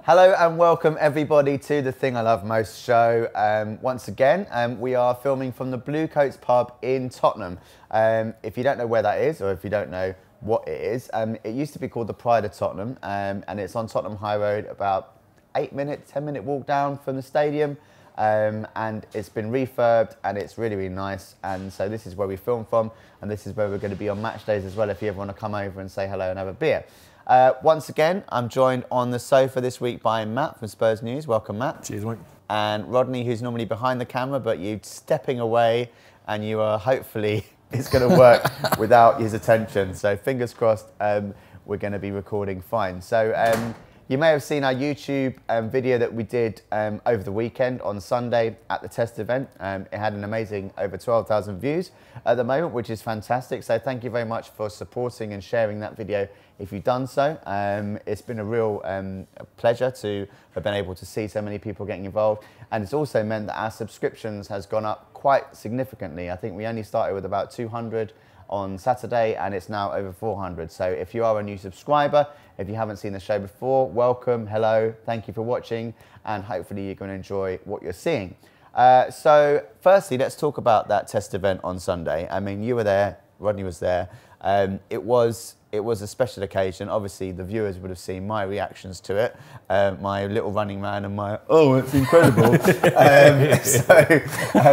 Hello and welcome everybody to the Thing I Love Most show. Once again, we are filming from the Bluecoats pub in Tottenham. If you don't know where that is, or if you don't know what it is, it used to be called the Pride of Tottenham, and it's on Tottenham High Road, about 10-minute walk down from the stadium. And it's been refurbed and it's really, really nice. And so this is where we film from, and this is where we're going to be on match days as well, if you ever want to come over and say hello and have a beer. Once again, I'm joined on the sofa this week by Matt from Spurs News. Welcome, Matt. Cheers, mate. And Rodney, who's normally behind the camera, but you stepping away, and you are hopefully it's going to work without his attention. So fingers crossed, we're going to be recording fine. So you may have seen our YouTube video that we did over the weekend on Sunday at the test event. It had an amazing over 12,000 views at the moment, which is fantastic. So thank you very much for supporting and sharing that video if you've done so. It's been a real pleasure to have been able to see so many people getting involved. And it's also meant that our subscriptions has gone up quite significantly. I think we only started with about 200 on Saturday, and it's now over 400. So if you are a new subscriber, if you haven't seen the show before, welcome, hello, thank you for watching, and hopefully you're going to enjoy what you're seeing. So firstly, let's talk about that test event on Sunday. I mean, you were there, Rodney was there. It was a special occasion. Obviously, the viewers would have seen my reactions to it, my little running man and my, oh, it's incredible.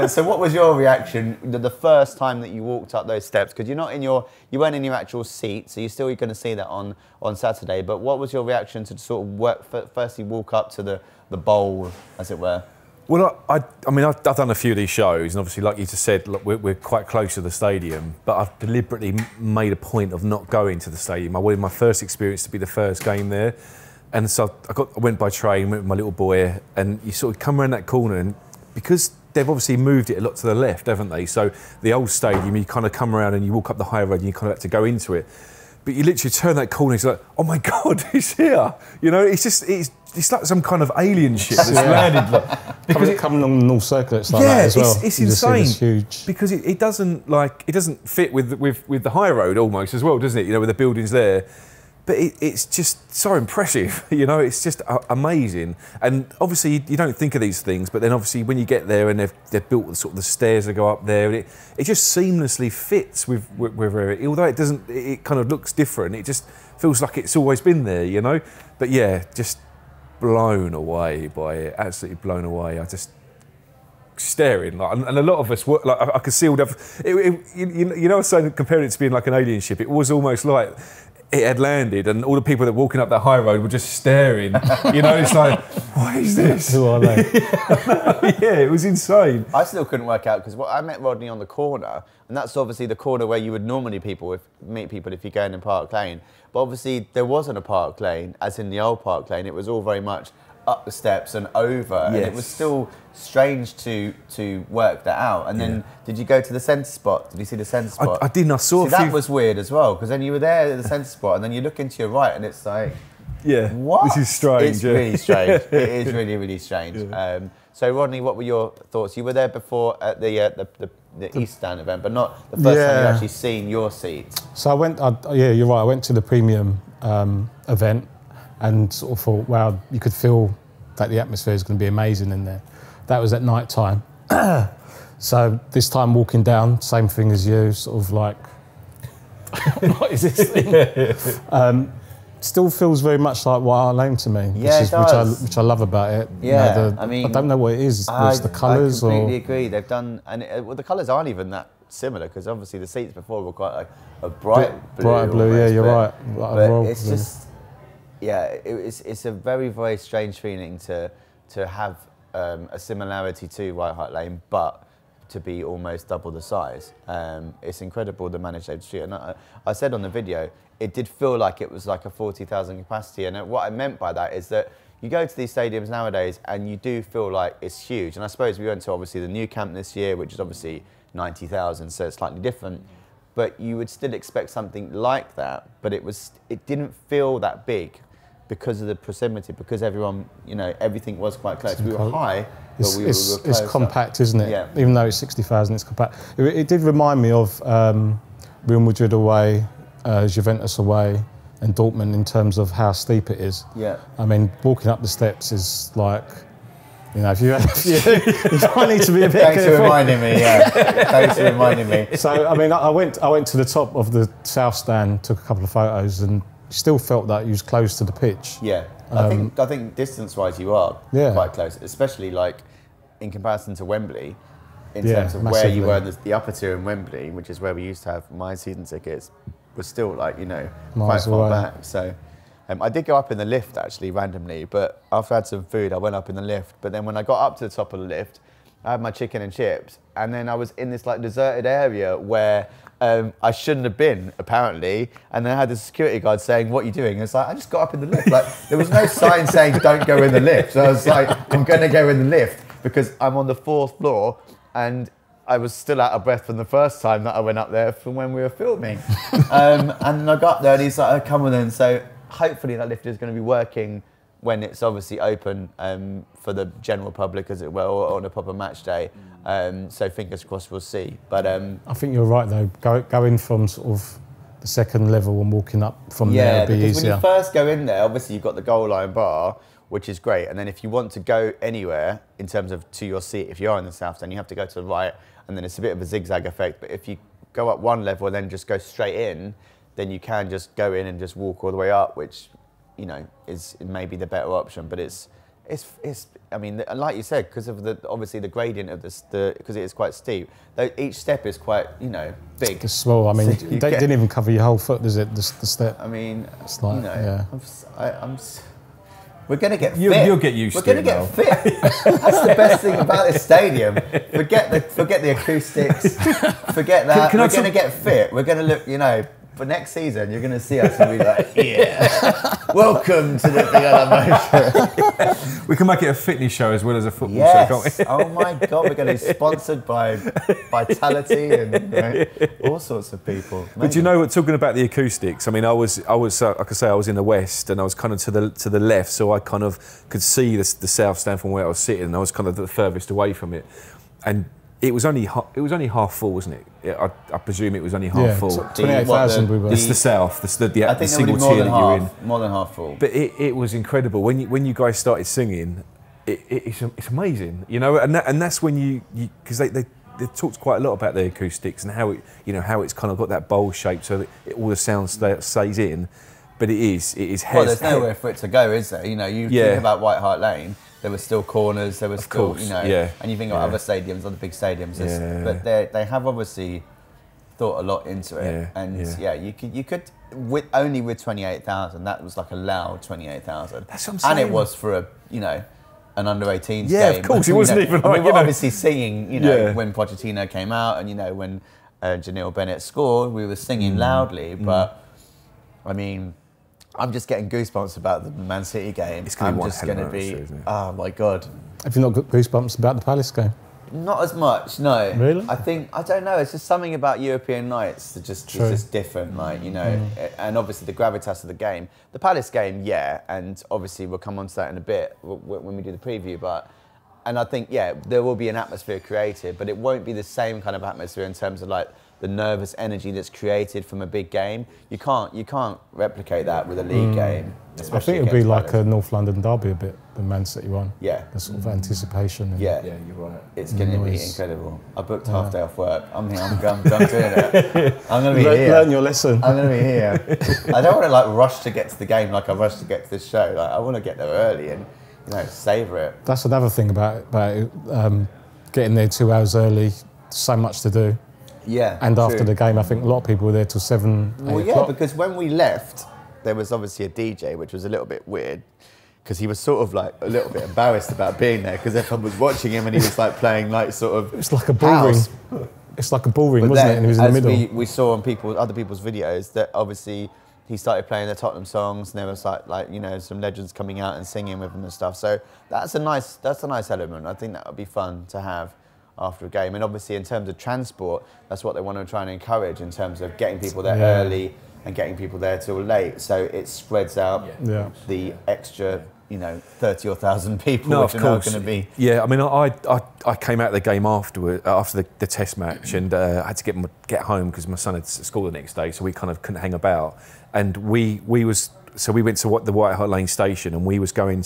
So what was your reaction the first time that you walked up those steps? Because you weren't in your actual seat, so you're still going to see that on Saturday. But what was your reaction to sort of firstly walk up to the bowl, as it were? Well, I mean, I've done a few of these shows, and obviously, like you just said, look, we're quite close to the stadium, but I've deliberately made a point of not going to the stadium. I wanted my first experience to be the first game there. And so I went by train, went with my little boy, and you sort of come around that corner, and because they've obviously moved it a lot to the left, haven't they? So the old stadium, you kind of come around and you walk up the high road and you kind of have to go into it. But you literally turn that corner, it's like, oh my God, he's here. You know, it's like some kind of alien ship that's landed. Like, because it comes along the North Circle, it's like that as well. It's insane. Huge. Because it doesn't fit with the high road almost as well, doesn't it? You know, with the buildings there. But it's just so impressive, you know, it's just amazing. And obviously you don't think of these things, but then obviously when you get there and they've built sort of the stairs that go up there, it just seamlessly fits with where it, although it kind of looks different, it just feels like it's always been there, you know? But yeah, just blown away by it, absolutely blown away. I just staring, like, and a lot of us were, like, I could see all the, you know, I was saying, comparing it to being like an alien ship, it was almost like it had landed and all the people that were walking up that high road were just staring. You know, it's like, what is this? Who are they? Yeah, it was insane. I still couldn't work out, because I met Rodney on the corner, and that's obviously the corner where you would normally meet people if you're going in Park Lane. But obviously there wasn't a Park Lane, as in the old Park Lane. It was all very much up the steps and over, yes. And it was still strange to work that out. And then, did you go to the centre spot? Did you see the centre spot? I didn't. I saw. That was weird as well, because then you were there at the centre spot, and then you look into your right, and it's like, yeah, what? This is strange. It's really strange. It is really, really strange. Yeah. So Rodney, what were your thoughts? You were there before at the East Stand event, but not the first time you actually seen your seat. So I went. Yeah, you're right. I went to the premium event, and sort of thought, wow, you could feel that the atmosphere is going to be amazing in there. That was at night time. So this time walking down, same thing as you, sort of like, what is this thing? Still feels very much like White Hart Lane to me, which I love about it. Yeah, you know, I mean, I don't know what it is. It's the colours, I completely agree. They've done, and well, the colours aren't even that similar, because obviously the seats before were quite a bright blue. Bright blue, almost, yeah, you're right. But it's just, yeah, it's a very, very strange feeling to have a similarity to White Hart Lane, but to be almost double the size. It's incredible the managed to achieve. And I said on the video, it did feel like it was like a 40,000 capacity. And what I meant by that is that you go to these stadiums nowadays and you do feel like it's huge. And I suppose we went to obviously the new camp this year, which is obviously 90,000, so it's slightly different. But you would still expect something like that, but it didn't feel that big, because of the proximity, because everyone, you know, everything was quite close. We were high, but we were close. It's compact, isn't it? Yeah. Even though it's 60,000, it's compact. It did remind me of Real Madrid away, Juventus away, and Dortmund in terms of how steep it is. Yeah. I mean, walking up the steps is like, you know, if you might need to be a bit Thanks careful. for reminding me, yeah. Thanks for reminding me. So, I mean, I went to the top of the south stand, took a couple of photos, and still felt that you was close to the pitch. Yeah. I think distance-wise you are quite close, especially like in comparison to Wembley, in terms of where you were in the upper tier in Wembley, which is where we used to have my season tickets, was still like, you know, quite far back. So I did go up in the lift actually randomly, but after I had some food, I went up in the lift. But then when I got up to the top of the lift, I had my chicken and chips, and then I was in this like deserted area where I shouldn't have been, apparently. And then I had the security guard saying, "What are you doing?" And it's like, I just got up in the lift. Like, there was no sign saying don't go in the lift. So I was like, I'm going to go in the lift because I'm on the 4th floor, and I was still out of breath from the first time that I went up there from when we were filming. And then I got there and he's like, "Oh, come on then." So hopefully that lift is going to be working when it's obviously open for the general public, as it were, or on a proper match day. So fingers crossed, we'll see. But I think you're right though. Going from sort of the 2nd level and walking up from there would be because easier. when you first go in there, obviously you've got the goal line bar, which is great. And then if you want to go anywhere in terms of to your seat, if you are in the south stand, you have to go to the right, and then it's a bit of a zigzag effect. But if you go up one level and then just go straight in, then you can just go in and just walk all the way up, which, you know, is maybe the better option. But it's I mean, like you said, because of obviously the gradient of because it is quite steep. Though each step is quite, you know, big. It's small. I mean, so they didn't even cover your whole foot, does it? The step. I mean, it's like, you know, yeah. We're going to get fit. You'll get used to it. We're going to get fit. That's the best thing about this stadium. Forget the acoustics. Forget that. We're going to get fit. We're going to look, you know, for next season, you're going to see us and be like, yeah, welcome to the Motion. We can make it a fitness show as well as a football yes. show, can't we? Oh my God, we're going to be sponsored by Vitality and all sorts of people. Amazing. But you know what, talking about the acoustics, I mean, I was like I say, I was in the west and I was kind of to the left, so I kind of could see the south stand from where I was sitting, and I was kind of the furthest away from it. And it was only half full, wasn't it? I presume it was only half full. 28,000 we were. It's the south, the single tier that you're in. More than half full. But it was incredible when you guys started singing. It's amazing, you know, and that's when you because they talked quite a lot about the acoustics and how it's kind of got that bowl shape so that all the sound stays in. But it is well, there's nowhere for it to go, is there? You know, you think about White Hart Lane. There were still corners. There was still, course, you know, and you think of other stadiums, other big stadiums. But they have obviously thought a lot into it. You could with 28,000. That was like a loud 28,000. That's what I'm saying. And it was for an under-18s game. Yeah, of course, it wasn't even like, we were obviously singing, when Pochettino came out, and when Janelle Bennett scored, we were singing loudly. But I mean, I'm just getting goosebumps about the Man City game. I'm just going to be, oh my God. Have you not got goosebumps about the Palace game? Not as much, no. Really? I don't know, it's just something about European nights that it's just different, like, and obviously the gravitas of the game. The Palace game, and obviously we'll come on to that in a bit when we do the preview, and I think, there will be an atmosphere created, but it won't be the same kind of atmosphere in terms of like the nervous energy that's created from a big game. You can't replicate that with a league game. I think it'll be like a North London derby a bit, the Man City one. Yeah. The sort of anticipation. And you're right. It's going to be incredible. I booked half day off work. I'm doing it. I'm going to be here. Learn your lesson. I'm going to be here. I don't want to like rush to get to the game like I rushed to get to this show. Like I want to get there early and savour it. That's another thing about it, getting there 2 hours early. So much to do. Yeah. And after the game, I think a lot of people were there till 7, 8 o'clock. Because when we left, there was obviously a DJ, which was a little bit weird, because he was sort of like a little bit embarrassed about being there, because everyone was watching him and he was like playing like sort of It's like a ball ring. It's like a ball ring, wasn't it? And he was in the middle. We saw on other people's videos that obviously he started playing the Tottenham songs, and there was like some legends coming out and singing with him and stuff. So that's a nice element. I think that would be fun to have after a game. And obviously in terms of transport, that's what they want to try and encourage in terms of getting people there early, and getting people there till late. So it spreads out the extra, 30 or 1,000 people, which are now going to be. Yeah, I mean, I came out of the game after the test match, and I had to get home because my son had school the next day, so we kind of couldn't hang about. And we went to the White Hart Lane station, and we was going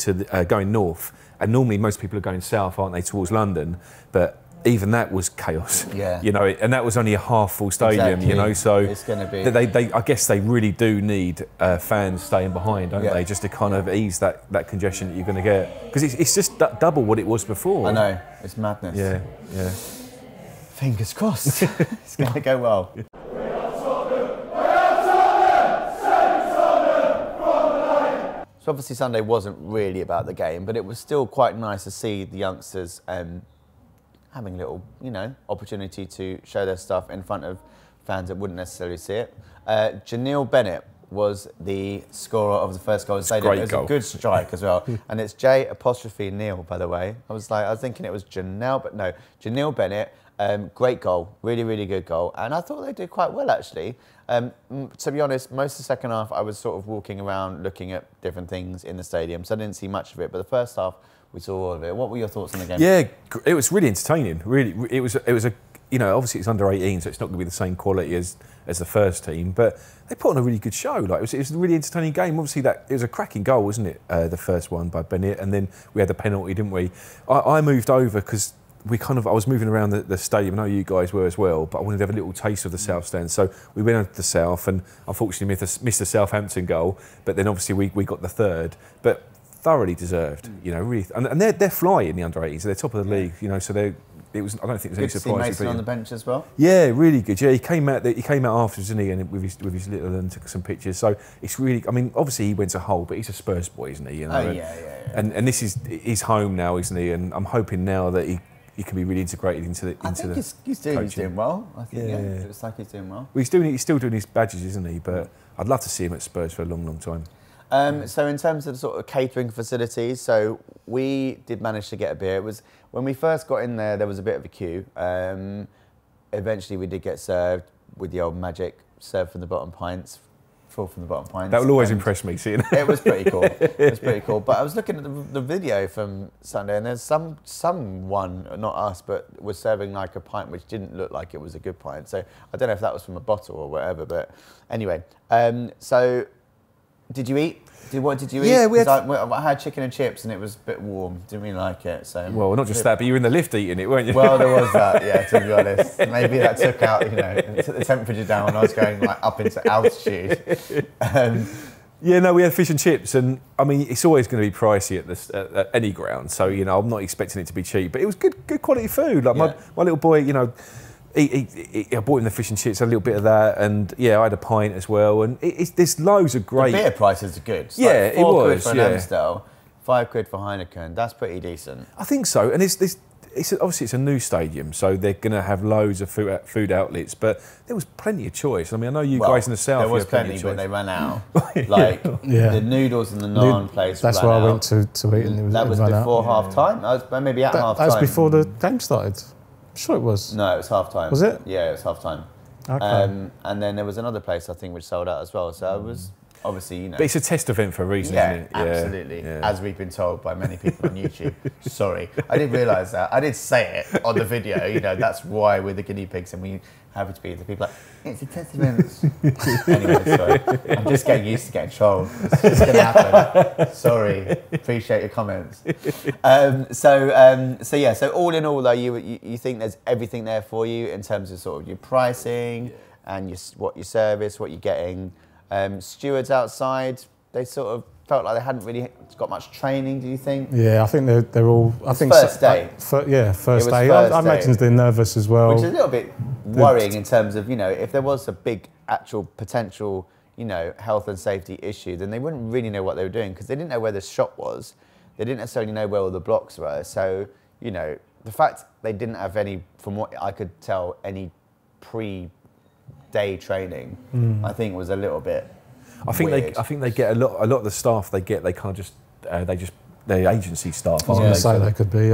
north. And normally most people are going south, aren't they, towards London? But even that was chaos. Yeah. And that was only a half full stadium. Exactly. So it's going to be. I guess they really do need fans staying behind, don't they? Just to kind of ease that congestion that you're going to get, because it's just double what it was before. I know, it's madness. Yeah. Fingers crossed. It's going to go well. So obviously Sunday wasn't really about the game, but it was still quite nice to see the youngsters having a little, opportunity to show their stuff in front of fans that wouldn't necessarily see it. Janelle Bennett was the scorer of the first goal. It was a good strike as well. And it's J''Neil, by the way. I was thinking it was Janelle, but no, Janelle Bennett. Great goal, really, really good goal. And I thought they did quite well, actually. To be honest, most of the second half, I was sort of walking around looking at different things in the stadium, so I didn't see much of it. But the first half, we saw all of it. What were your thoughts on the game? Yeah, it was really entertaining. Really, it was a, obviously it's under 18, so it's not going to be the same quality as the first team. But they put on a really good show. It was a really entertaining game. Obviously, it was a cracking goal, wasn't it? The first one by Bennett, and then we had the penalty, didn't we? I moved over because I was moving around the stadium. I know you guys were as well, but I wanted to have a little taste of the South stand. So we went over to the South, and unfortunately missed the Southampton goal. But then obviously we got the third, but thoroughly deserved. Really, and they're flying the under 18s. They're top of the league. So I don't think there's any surprise. Good to see Mason on the bench as well. Yeah, really good. Yeah, he came out afterwards, didn't he? And with his little and took some pictures. So it's really. I mean, obviously he went to Hull, but he's a Spurs boy, isn't he? Oh yeah. And this is his home now, isn't he? And I'm hoping now that he can be really integrated into the. I think he's doing well. I think it looks like he's doing well. Well, he's still doing his badges, isn't he? But I'd love to see him at Spurs for a long, long time. So in terms of the sort of catering facilities, so we did manage to get a beer. It was when we first got in there was a bit of a queue. Eventually we did get served with the old magic, served from the bottom pints, full from the bottom pints. That will always impress me, seeing it was pretty cool. It was pretty cool. But I was looking at the video from Sunday, and there's someone, not us, but was serving like a pint which didn't look like it was a good pint. So I don't know if that was from a bottle or whatever. But anyway, so. Did you eat? What did you eat? Yeah, I had chicken and chips, and it was a bit warm. Didn't really like it. So well, not just that, but you were in the lift eating it, weren't you? Well, there was that. Yeah, to be honest, maybe that took out, took the temperature down when I was going up into altitude. Yeah, no, we had fish and chips, and I mean, it's always going to be pricey at any ground. So I'm not expecting it to be cheap, but it was good quality food. Like my little boy, I bought him the fish and chips, had a little bit of that, and I had a pint as well. And there's loads of great. The beer prices are good. It's it was. £4 for an Amstel, £5 for Heineken. That's pretty decent. I think so, and it's obviously it's a new stadium, so they're going to have loads of food outlets. But there was plenty of choice. I mean, I know you guys in the south. There was plenty, but they ran out. The noodles and the naan place. That's where I went to eat, and that was before half time. That was maybe at half time. That was before the game started. I'm sure it was. No, it was half time. Was it? Yeah, it was half time. Okay. And then there was another place I think which sold out as well. So it was obviously But it's a test event for a reason, isn't it? Absolutely. Yeah. As we've been told by many people on YouTube. Sorry, I didn't realise that. I did say it on the video. That's why we're the guinea pigs, and we happy to be the people. It's a test event. Anyway, sorry. I'm just getting used to getting trolled. It's just going to happen. Sorry. Appreciate your comments. So all in all, though, you think there's everything there for you in terms of sort of your pricing and what your service, what you're getting. Stewards outside, they sort of felt like they hadn't really got much training. Do you think? Yeah, I think they're all. I think first day. First day. I imagine they're nervous as well. Which is a little bit worrying in terms of if there was a big actual potential health and safety issue, then they wouldn't really know what they were doing because they didn't know where the shop was. They didn't necessarily know where all the blocks were. So the fact they didn't have any, from what I could tell, any pre-day training, I think was a little bit. I think they get a lot of the staff they kind of they're agency staff. I was going to say they could be,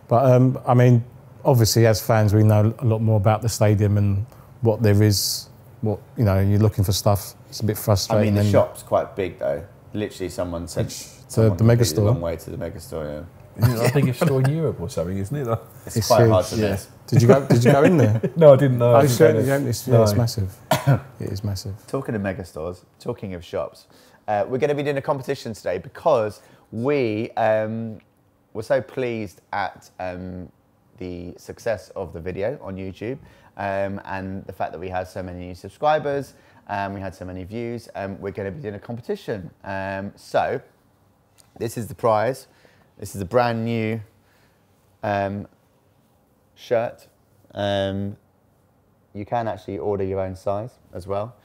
but I mean, obviously as fans we know a lot more about the stadium and what there is what, you know, you're looking for stuff. It's a bit I frustrating. mean, the shop's quite big though. Literally, someone said the mega store. A long way to the mega store. Yeah. Isn't it the biggest store in Europe or something, isn't it? It's quite hard to miss. Did you go in there? No, I didn't know. Oh, sure. It's massive. It is massive. Talking of mega stores, talking of shops, we're going to be doing a competition today because we were so pleased at the success of the video on YouTube and the fact that we had so many new subscribers, we had so many views, we're going to be doing a competition. So this is the prize. This is a brand new shirt. You can actually order your own size as well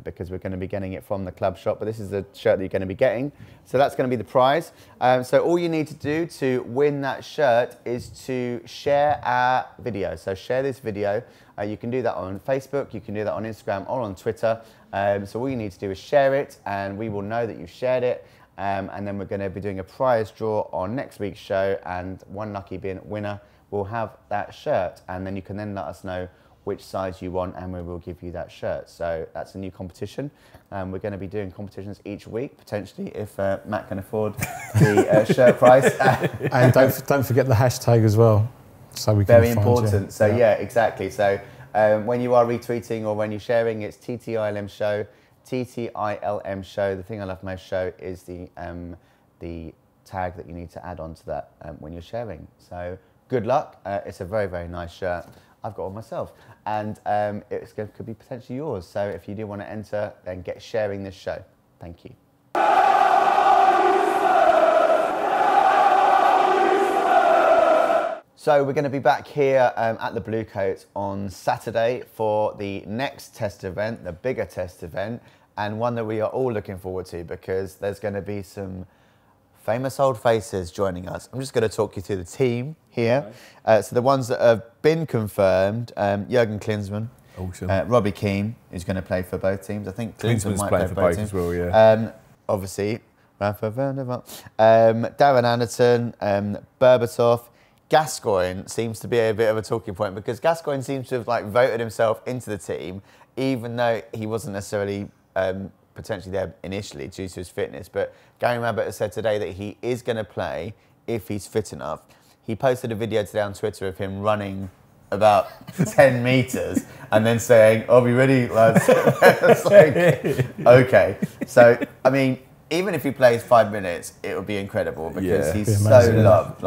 because we're going to be getting it from the club shop, but this is the shirt that you're going to be getting. So that's going to be the prize. So all you need to do to win that shirt is to share our video. So share this video. You can do that on Facebook, you can do that on Instagram or on Twitter. So all you need to do is share it and we will know that you've shared it. And then we're going to be doing a prize draw on next week's show, and one lucky winner will have that shirt, and then you can then let us know which size you want and we will give you that shirt. So that's a new competition. We're going to be doing competitions each week, potentially, if Matt can afford the shirt price. And don't forget the hashtag as well. So we can Very important. You. So yeah, exactly. So when you are retweeting or when you're sharing, it's TTILM show. TTILM show. The thing I love most show is the tag that you need to add on to that when you're sharing. So good luck. It's a very, very nice shirt. I've got one myself, and it could be potentially yours. So if you do want to enter, then get sharing this show. Thank you. So we're going to be back here at the Blue Coat on Saturday for the next test event, the bigger test event, and one that we are all looking forward to because there's going to be some famous old faces joining us. I'm just going to talk you through the team here. So the ones that have been confirmed, Jurgen Klinsmann, awesome. Robbie Keane, who's going to play for both teams. I think Klinsmann might play for both teams as well, yeah. Obviously, Rafa Vandervaart, Darren Anderton, Berbatov. Gascoigne seems to be a bit of a talking point because Gascoigne seems to have voted himself into the team, even though he wasn't necessarily potentially there initially due to his fitness. But Gary Rabbit has said today that he is going to play if he's fit enough. He posted a video today on Twitter of him running about 10 meters and then saying, "I'll be ready, lads." It's okay. So, I mean, even if he plays 5 minutes, it would be incredible because he's so loved.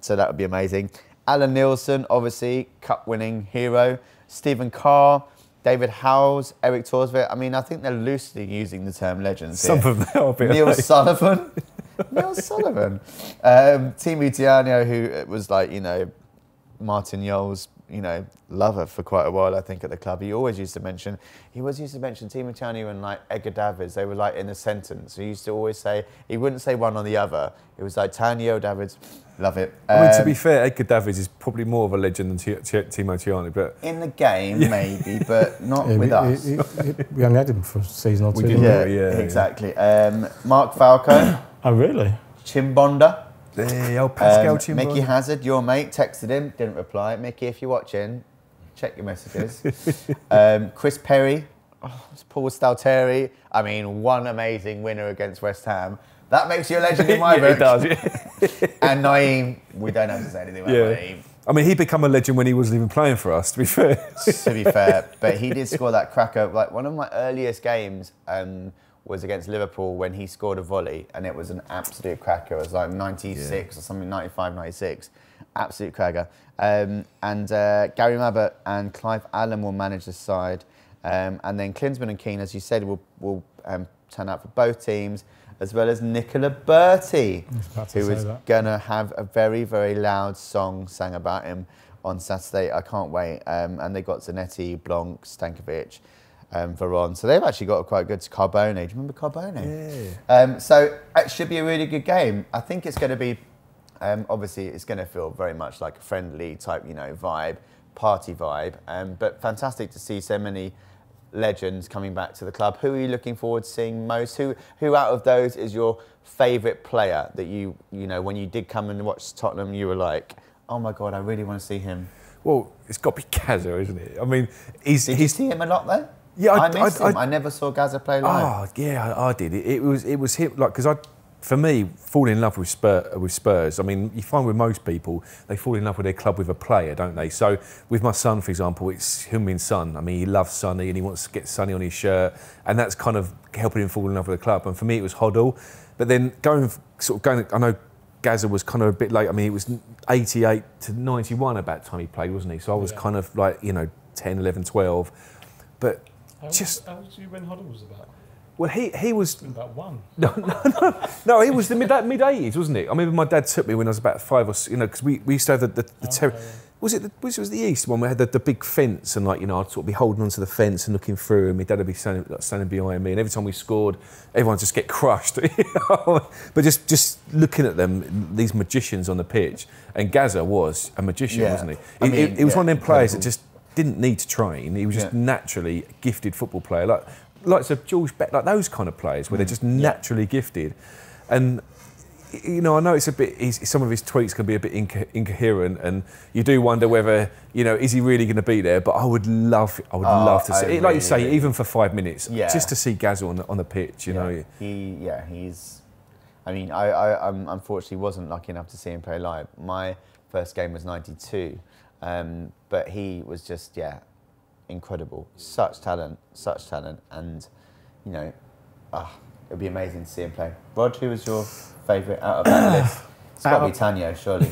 So that would be amazing. Alan Nielsen, obviously, cup-winning hero. Stephen Carr, David Howells, Eric Torsvik. I mean, I think they're loosely using the term legends here. Some of them are a bit Neil Sullivan. Neil Sullivan. Timu Tiano, who was Martin Yole's, lover for quite a while, I think, at the club. He used to mention Timu Tiano and Edgar Davids. They were in a sentence. He used to always say, he wouldn't say one or the other. It was Tanio Davids. Love it. I mean, to be fair, Edgar Davids is probably more of a legend than Timo Tiano, but in the game, maybe, but not with us. We only had him for a season or two. Exactly. Mark Falco. Oh, really? Chimbonda. Pascal Chimbonda. Mickey Hazard, your mate, texted him, didn't reply. Mickey, if you're watching, check your messages. Chris Perry. Paul Stalteri. I mean, one amazing winner against West Ham. That makes you a legend in my book. It does, And Naeem, we don't have to say anything about Naeem. I mean, he became a legend when he wasn't even playing for us, to be fair. To be fair, but he did score that cracker. One of my earliest games was against Liverpool when he scored a volley, and it was an absolute cracker. It was 96 or something, 95, 96. Absolute cracker. And Gary Mabbott and Clive Allen will manage the side. And then Klinsmann and Keane, as you said, will turn out for both teams, as well as Nicola Berti, who is going to have a very, very loud song sang about him on Saturday. I can't wait. And they've got Zanetti, Blanc, Stankovic, Veron. So they've actually got a quite good Carbone. Do you remember Carbone? Yeah. So it should be a really good game. I think it's going to be, obviously, it's going to feel very much like a friendly type, vibe, party vibe. But fantastic to see so many legends coming back to the club. Who are you looking forward to seeing most? Who out of those is your favourite player that you know when you did come and watch Tottenham, you were like, oh my God, I really want to see him? Well, it's got to be Gazza, isn't it? I mean, Did you see him a lot though? Yeah, I missed him. I never saw Gazza play live. Oh, yeah, I did. It was him, like, because for me, falling in love with Spurs, I mean, you find with most people, they fall in love with their club with a player, don't they? So with my son, for example, it's Heung-min Son. I mean, he loves Sonny and he wants to get Sonny on his shirt, and that's kind of helping him fall in love with the club. And for me, it was Hoddle. But then going, I know Gazza was kind of a bit late. I mean, it was 88 to 91 about the time he played, wasn't he? So I was kind of like, 10, 11, 12. But how old were you when Hoddle was about? Well, he was about one. No, he was the mid 80s, wasn't it? I remember my dad took me when I was about 5 or 6, because we used to have the was it the east one? We had the big fence, and I'd sort of be holding onto the fence and looking through, and my dad would be standing behind me, and every time we scored, everyone just get crushed. But just looking at them, these magicians on the pitch, and Gazza was a magician, wasn't he? He was one of them players that just didn't need to train. He was just naturally a gifted football player, like George Beck, like those kind of players where they're just naturally gifted. And I know it's a bit. Some of his tweets can be a bit incoherent, and you do wonder whether is he really going to be there. But I would love to see, like you say, even for 5 minutes, just to see Gazza on the pitch. He's. I mean, I'm unfortunately wasn't lucky enough to see him play live. My first game was '92, but he was just incredible. Such talent, and it'd be amazing to see him play. Rod, who was your favourite out of that list? It's got to be Tanyo, surely.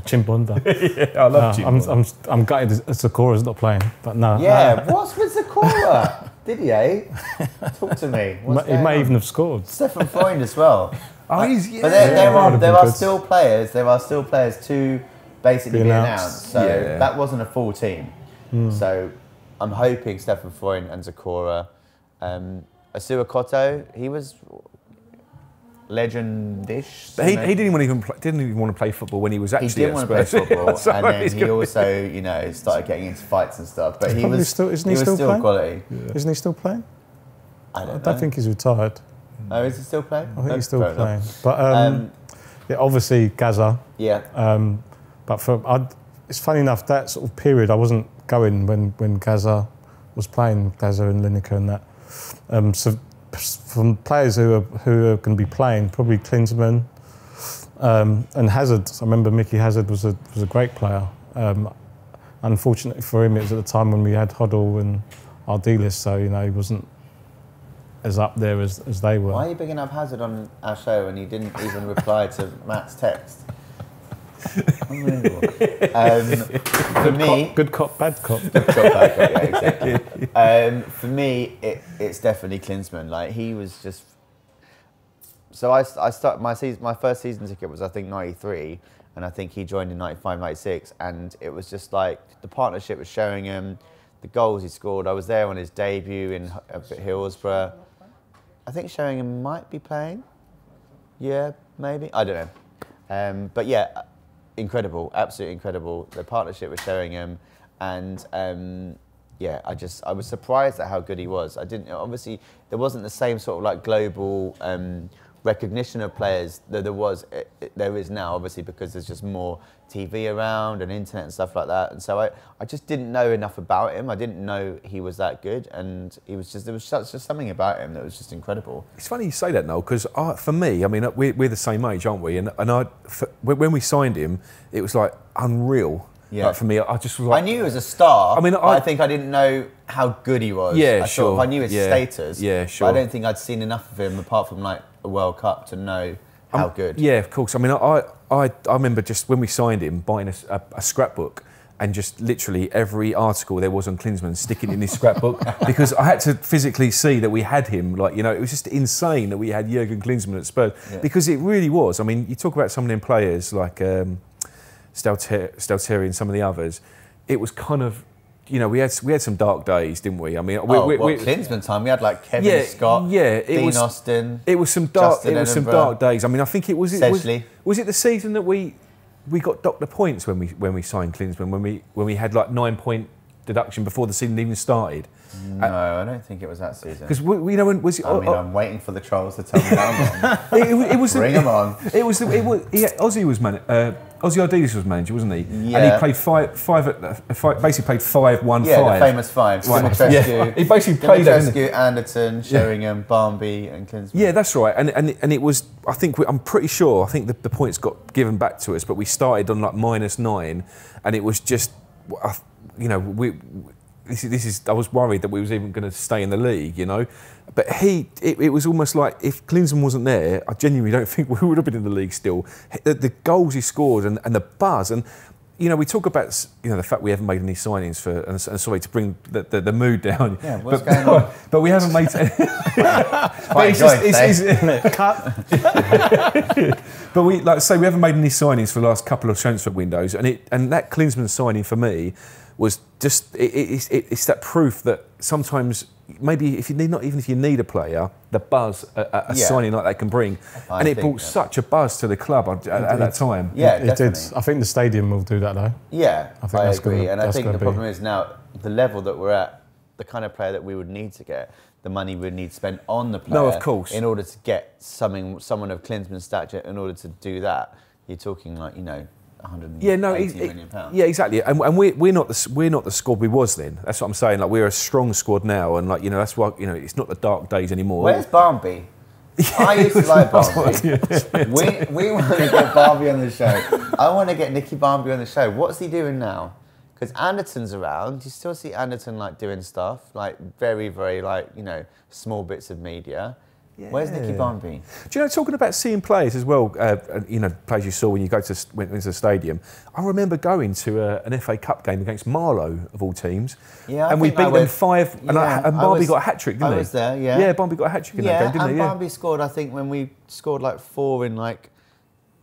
Chimbunda. I love Chimbunda. I'm gutted Zakora's not playing, but no. Yeah, what's with Zakora? Did he, Talk to me. He may even have scored. Stefan Freund as well. But there are still players to basically be announced. So that wasn't a full team. So I'm hoping Stefan Freund and Zakora. Asua Koto, he was legendish. He didn't even want to play football when he was actually. He didn't want to play football, and then he also, started getting into fights and stuff. But he was still quality. Yeah. Isn't he still playing? I don't think he's retired. Oh, is he still playing? I think he's still playing. But obviously Gazza. Yeah. But it's funny enough, that sort of period I wasn't going when Gazza was playing, Gazza and Lineker and that. So from players who are going to be playing, probably Klinsmann and Hazard. I remember Mickey Hazard was a great player. Unfortunately for him, it was at the time when we had Hoddle and Ardiles, so he wasn't as up there as they were. Why are you bigging up Hazard on our show and he didn't even reply to Matt's text? Unbelievable. For me, good cop, bad cop. Good cop, bad cop. Yeah, exactly. For me, it's definitely Klinsmann. Like he was just. So I started my first season ticket was I think '93, and I think he joined in '95, '96, and it was just like the partnership was showing him, the goals he scored. I was there on his debut at Hillsborough. I think Sheringham might be playing. Yeah, maybe. I don't know. But yeah. Incredible, absolutely incredible. The partnership with Sheringham, and I was surprised at how good he was. Obviously there wasn't the same sort of like global recognition of players that there is now, obviously because there's just more TV around and internet and stuff like that. And so I just didn't know enough about him. I didn't know he was that good, and there was just something about him that was just incredible. It's funny you say that, Nolh, because for me, I mean, we're the same age, aren't we? And when we signed him, it was like unreal. Yeah. Like for me, I just was like, I knew he was a star. I mean, I think I didn't know how good he was. Yeah, sure. I knew his status. Yeah, sure. But I don't think I'd seen enough of him apart from like a World Cup to know how good. Yeah, of course. I mean, I remember just when we signed him, buying a scrapbook and just literally every article there was on Klinsmann sticking in his scrapbook because I had to physically see that we had him. Like, it was just insane that we had Jurgen Klinsmann at Spurs because it really was. I mean, you talk about some of them players like Steltieri and some of the others. It was kind of, we had some dark days, didn't we? I mean, Klinsmann time we had like Kevin Scott, Dean Austin. It was some dark days. I mean, I think it was the season that we got docked the points when we signed Klinsmann when we had like 9-point deduction before the season even started. No, I don't think it was that season. Because when was it? I'm waiting for the trolls to tell me that I'm wrong. It was Bring them on. Ozzy was Ozzy Ardiles was manager, wasn't he? Yeah. And he played basically played 5-1-5. Yeah, the famous five. Right. Yeah. He basically played that. Dimitrescu, Anderton, Sheringham, Barnby, and Klinsmann. Yeah, that's right. And it was. I think I'm pretty sure. I think the points got given back to us, but we started on like -9, and it was just, you know, This is. I was worried that we was even going to stay in the league, you know. But it was almost like if Klinsmann wasn't there, I genuinely don't think we would have been in the league still. The goals he scored and the buzz, and you know, we talk about, you know, the fact we haven't made any signings for, and sorry to bring the mood down. Yeah, what's going on? But we haven't made. But we, like I say, we haven't made any signings for the last couple of transfer windows, and that Klinsmann signing for me was just it's that proof that sometimes maybe if you need, not even if you need a player, the buzz a signing like that can bring, and it brought such a buzz to the club at that time. Yeah, it did. I think the stadium will do that though. Yeah, I think that's agree, and I think the problem is is now the level that we're at, the kind of player that we would need to get, the money we would need to spend on the player. No, of course. In order to get someone of Klinsmann's stature, in order to do that, you're talking like, you know, 180 million pounds. Yeah, exactly. And we're not the squad we was then. That's what I'm saying. Like, we're a strong squad now, and like, you know, that's why, you know, it's not the dark days anymore. Where's Barnby? I used to like Barnby. We want to get Barnby on the show. I want to get Nicky Barnby on the show. What's he doing now? Because Anderton's around. You still see Anderton like doing stuff, like very, very like, you know, small bits of media. Yeah. Where's Nicky Barnby? Do you know, talking about seeing players as well, you know, players you saw when you went into the stadium, I remember going to an FA Cup game against Marlow, of all teams, and we beat them 5, and Barnby got a hat-trick, didn't he? I was there, yeah. Yeah, Barnby got a hat-trick in that game, didn't he? Yeah, and Barnby scored, I think, when we scored like 4 in like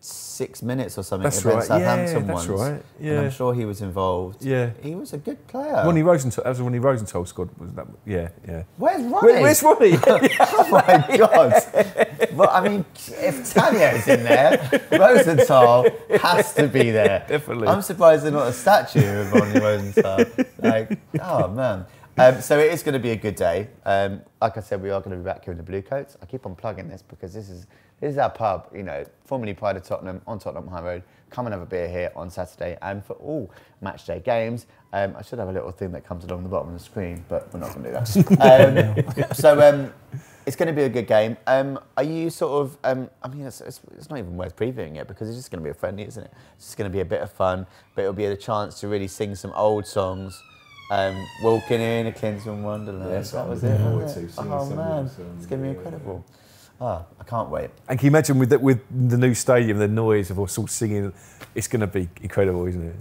6 minutes or something against Southampton once. That's right. Yeah, and I'm sure he was involved. Yeah, he was a good player. Ronnie Rosenthal, that was Ronnie Rosenthal scored. Was that? Yeah, yeah. Where's Ronnie? Where's Ronnie? Oh my God! Well, I mean, if Tanya's in there, Rosenthal has to be there. Definitely. I'm surprised there's not a statue of Ronnie Rosenthal. Like, oh man. So it is going to be a good day. Like I said, we are going to be back here in the Blue Coats. I keep on plugging this because this is our pub, you know, formerly Pride of Tottenham, on Tottenham High Road. Come and have a beer here on Saturday, and for all match day games. I should have a little thing that comes along the bottom of the screen, but we're not going to do that. So it's going to be a good game. Are you sort of, I mean, it's not even worth previewing it because it's just going to be a friendly, isn't it? It's just going to be a bit of fun, but it'll be a chance to really sing some old songs. Walking in a Klinsmann Wonderland. Yes, that was it. Oh man, it's going to be incredible. Oh, I can't wait. And can you imagine with the new stadium, the noise of us all singing, it's going to be incredible, isn't it?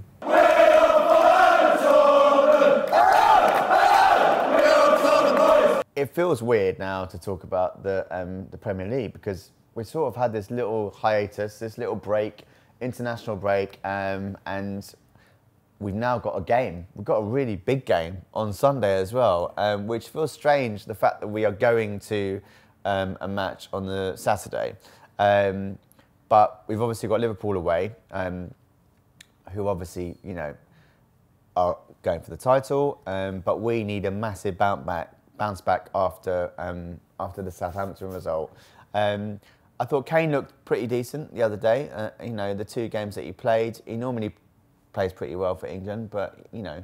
It feels weird now to talk about the Premier League because we sort of had this little hiatus, this little break, international break, and we've now got a game. We've got a really big game on Sunday as well, which feels strange, the fact that we are going to a match on the Saturday. But we've obviously got Liverpool away, who obviously, you know, are going for the title, but we need a massive bounce back after the Southampton result. I thought Kane looked pretty decent the other day. You know, the 2 games that he played, he normally plays pretty well for England, but you know,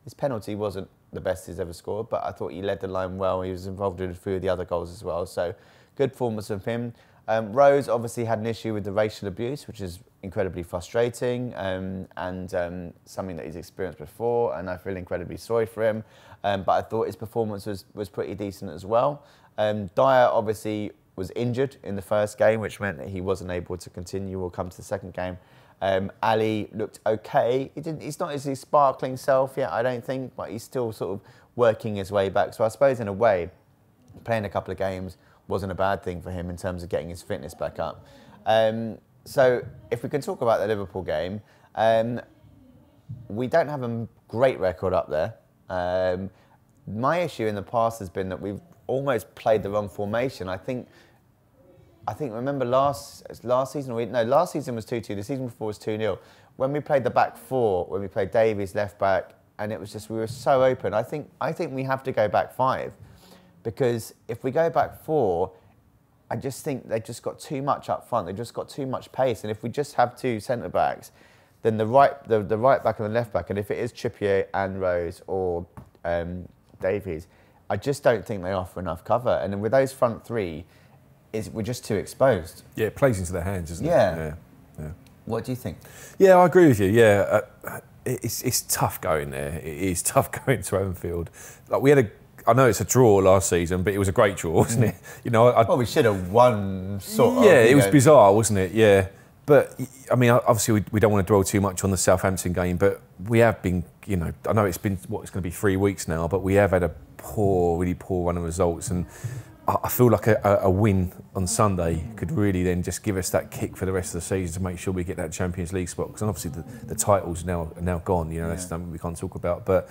his penalty wasn't the best he's ever scored, but I thought he led the line well. He was involved in a few of the other goals as well, so good performance of him. Rose obviously had an issue with the racial abuse, which is incredibly frustrating, and something that he's experienced before, and I feel incredibly sorry for him. But I thought his performance was pretty decent as well. Dyer obviously was injured in the first game, which meant that he wasn't able to continue or come to the second game. Ali looked okay. He's not his sparkling self yet, I don't think, but he's still sort of working his way back. So I suppose in a way, playing a couple of games wasn't a bad thing for him in terms of getting his fitness back up. So if we can talk about the Liverpool game, we don't have a great record up there. My issue in the past has been that we've almost played the wrong formation. I think remember last season, last season was 2-2, the season before was 2-0. When we played the back 4, when we played Davies left back, and it was just, we were so open. I think we have to go back 5, because if we go back 4, I just think they've just got too much up front. They've just got too much pace. And if we just have two centre backs, then the right back and the left back, and if it is Trippier and Rose or Davies, I just don't think they offer enough cover. And then with those front three, we're just too exposed. Yeah, it plays into their hands, doesn't it? Yeah. What do you think? Yeah, I agree with you. Yeah, it's tough going there. It is tough going to Anfield. Like I know it's a draw last season, but it was a great draw, wasn't it? You know, well, we should have won, sort of. Yeah, it was bizarre, wasn't it? Yeah. But, I mean, obviously we don't want to dwell too much on the Southampton game, but we have been, you know, I know it's been, it's going to be 3 weeks now, but we have had a really poor run of results, and I feel like a win on Sunday could really then just give us that kick for the rest of the season to make sure we get that Champions League spot, because obviously the title's now gone, you know, that's something we can't talk about. But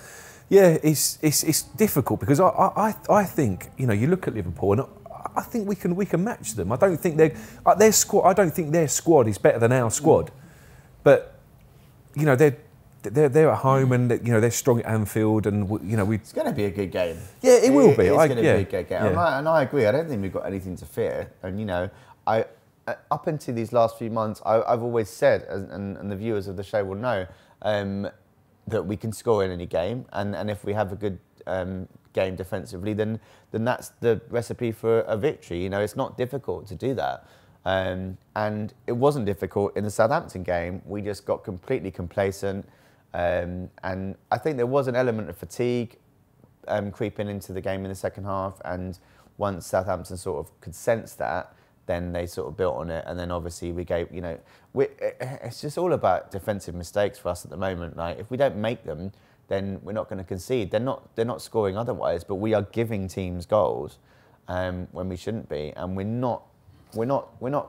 yeah, it's difficult, because I think, you know, you look at Liverpool and I think we can match them. I don't think their squad. I don't think their squad is better than our squad, but you know they're at home, and you know they're strong at Anfield, and you know it's going to be a good game. Yeah, it will be. It's going to be a good game, and I agree. I don't think we've got anything to fear. And you know, up until these last few months, I've always said, and the viewers of the show will know, that we can score in any game, and if we have a good game defensively, then that's the recipe for a victory. You know, it's not difficult to do that. And it wasn't difficult in the Southampton game. We just got completely complacent. And I think there was an element of fatigue creeping into the game in the second half. And once Southampton sort of could sense that, then they sort of built on it. And then obviously we gave, you know, it's just all about defensive mistakes for us at the moment. Like, if we don't make them, then we're not going to concede. They're not scoring otherwise, but we are giving teams goals when we shouldn't be, and we're not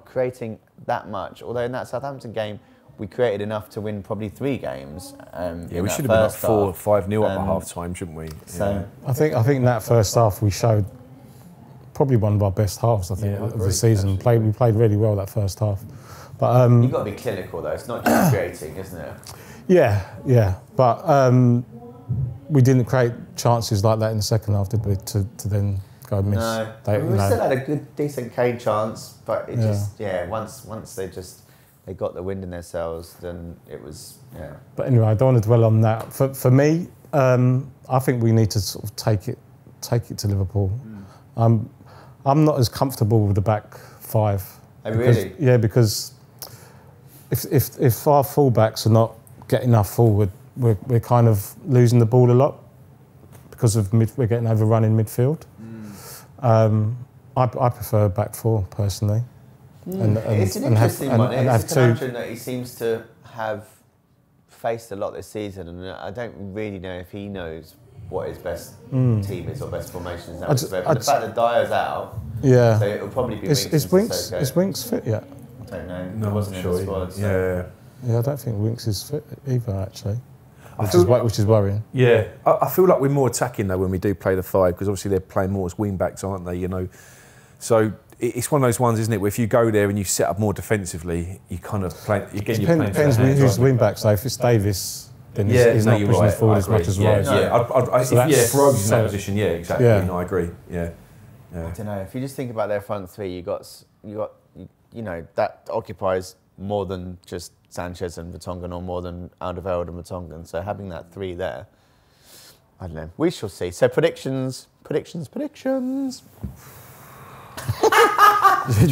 creating that much. Although in that Southampton game, we created enough to win probably 3 games. Yeah, we should have been up 4 or 5-0 up at half time, shouldn't we? So I think in that first half we showed probably one of our best halves. I think of the season. We played really well that first half. But you've got to be clinical though. It's not just creating, isn't it? Yeah. But we didn't create chances like that in the second half, did we? To then go miss. No, we still had a decent Kane chance, but it just once they got the wind in their sails, then it was But anyway, I don't want to dwell on that. For me, I think we need to sort of take it to Liverpool. I'm not as comfortable with the back 5. Oh, really? Yeah, because if our fullbacks are not getting enough forward, we're kind of losing the ball a lot because of we're getting overrun in midfield. I prefer back 4 personally. It's an interesting one. It's a conundrum that he seems to have faced a lot this season, and I don't really know if he knows what his best team is or best formation is. But the fact that Dyer's out, so it'll probably be Winks. Is Winks fit yet? I don't know. No, he wasn't in the squad. So. Yeah, I don't think Winks is fit either, actually. Which is worrying. Yeah, I feel like we're more attacking though when we do play the 5, because obviously they're playing more as wing backs, aren't they? You know, so it's one of those ones, isn't it? Where if you go there and you set up more defensively, you kind of play. Again, depends who's the wing back. So if it's Davis, then he's not pushing us forward as much as Rose. If Rose is in that position, exactly. Yeah. No, I agree. Yeah. I don't know. If you just think about their front 3, you got you know, that occupies more than just Sanchez and Vertonghen, or more than Alderweireld and Vertonghen. So having that 3 there, I don't know. We shall see. So predictions. Do you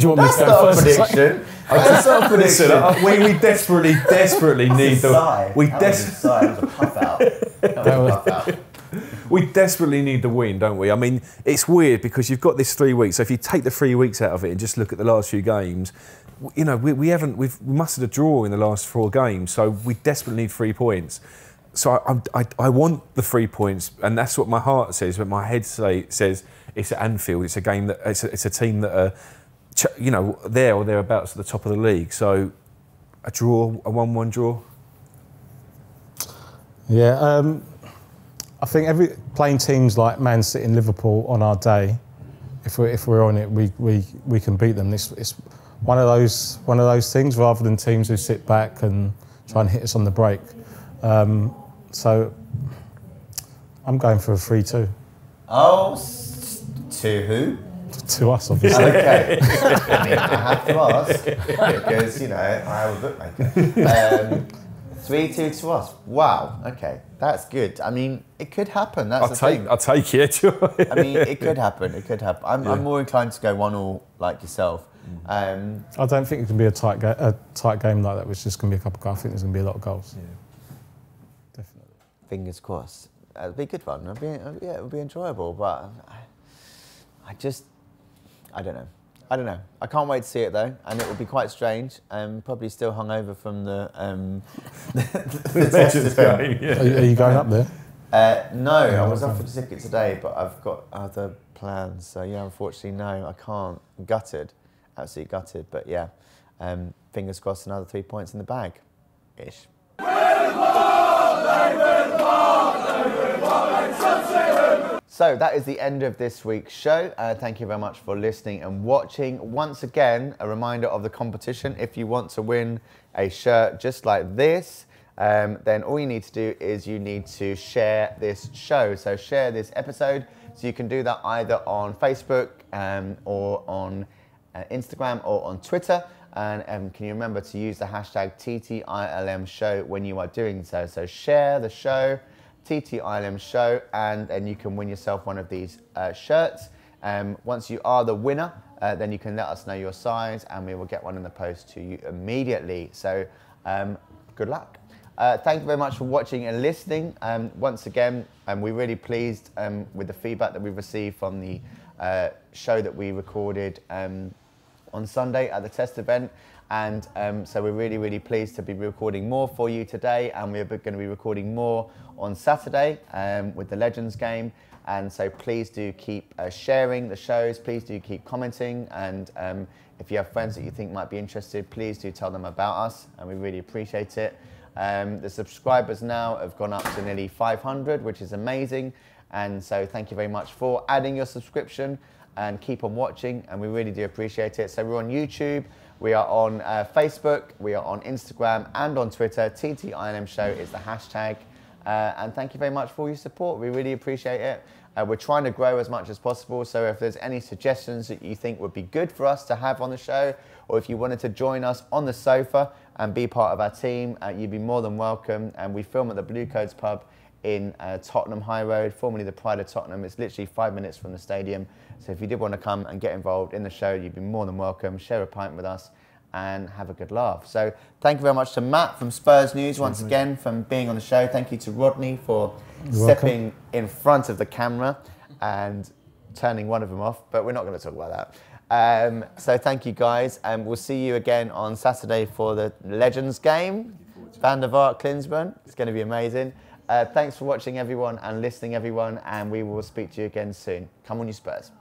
want me to go first? Prediction. That's not a prediction. We desperately need the. That was a puff out. We desperately need the win, don't we? I mean, it's weird because you've got this 3 weeks. So if you take the 3 weeks out of it and just look at the last few games, you know, we mustered a draw in the last 4 games. So we desperately need 3 points. So I want the 3 points, and that's what my heart says, but my head says it's at Anfield. It's a game that it's a team that are, you know, there or thereabouts at the top of the league. So a draw, a 1-1 draw. Yeah, I think playing teams like Man City and Liverpool on our day, if we're on it, we can beat them. It's one of those things, rather than teams who sit back and try and hit us on the break. So I'm going for a 3-2. Oh, to who? To us, obviously. Okay. I mean, I have to ask because, you know, I have a bookmaker. 3-2 to us. Wow. Okay, that's good. I mean, it could happen. That's the thing. I'll take it. I mean, it could happen. It could happen. I'm more inclined to go 1-1 like yourself. I don't think it can be a tight game like that, which is just going to be a couple of goals. I think there's going to be a lot of goals. Yeah. Definitely. Fingers crossed. It'll be a good one. It'll be enjoyable. But I don't know. I can't wait to see it though, and it will be quite strange. Probably still hungover from the Legends game. Yeah. Are you going up there? No, I was offered a ticket today, but I've got other plans. So yeah, unfortunately, no, I can't. I'm gutted, absolutely gutted. But yeah, fingers crossed, another 3 points in the bag, ish. So that is the end of this week's show. Thank you very much for listening and watching. Once again, a reminder of the competition. If you want to win a shirt just like this, then all you need to do is you need to share this show. So share this episode. So you can do that either on Facebook or on Instagram or on Twitter. And can you remember to use the hashtag TTILM show when you are doing so. So share the show, TTILM show, and then you can win yourself one of these shirts. Once you are the winner, then you can let us know your size and we will get one in the post to you immediately. So good luck. Thank you very much for watching and listening. Once again, we're really pleased with the feedback that we've received from the show that we recorded on Sunday at the test event. And so we're really, really pleased to be recording more for you today, and we're going to be recording more on Saturday with the Legends game. And so please do keep sharing the shows, please do keep commenting, and if you have friends that you think might be interested, please do tell them about us, and we really appreciate it. The subscribers now have gone up to nearly 500, which is amazing, and so thank you very much for adding your subscription, and keep on watching, and we really do appreciate it. So we're on YouTube, we are on Facebook, we are on Instagram and on Twitter. TTILM show is the hashtag. And thank you very much for all your support. We really appreciate it. We're trying to grow as much as possible. So if there's any suggestions that you think would be good for us to have on the show, or if you wanted to join us on the sofa and be part of our team, you'd be more than welcome. And we film at the Blue Codes pub in Tottenham High Road, formerly the Pride of Tottenham. It's literally 5 minutes from the stadium. So if you did want to come and get involved in the show, you'd be more than welcome. Share a pint with us and have a good laugh. So thank you very much to Matt from Spurs News once again for being on the show. Thank you to Rodney for stepping in front of the camera and turning one of them off, but we're not going to talk about that. So thank you guys, and we'll see you again on Saturday for the Legends game. Van der Vaart, Klinsmann. It's going to be amazing. Thanks for watching everyone and listening everyone, and we will speak to you again soon. Come on you Spurs.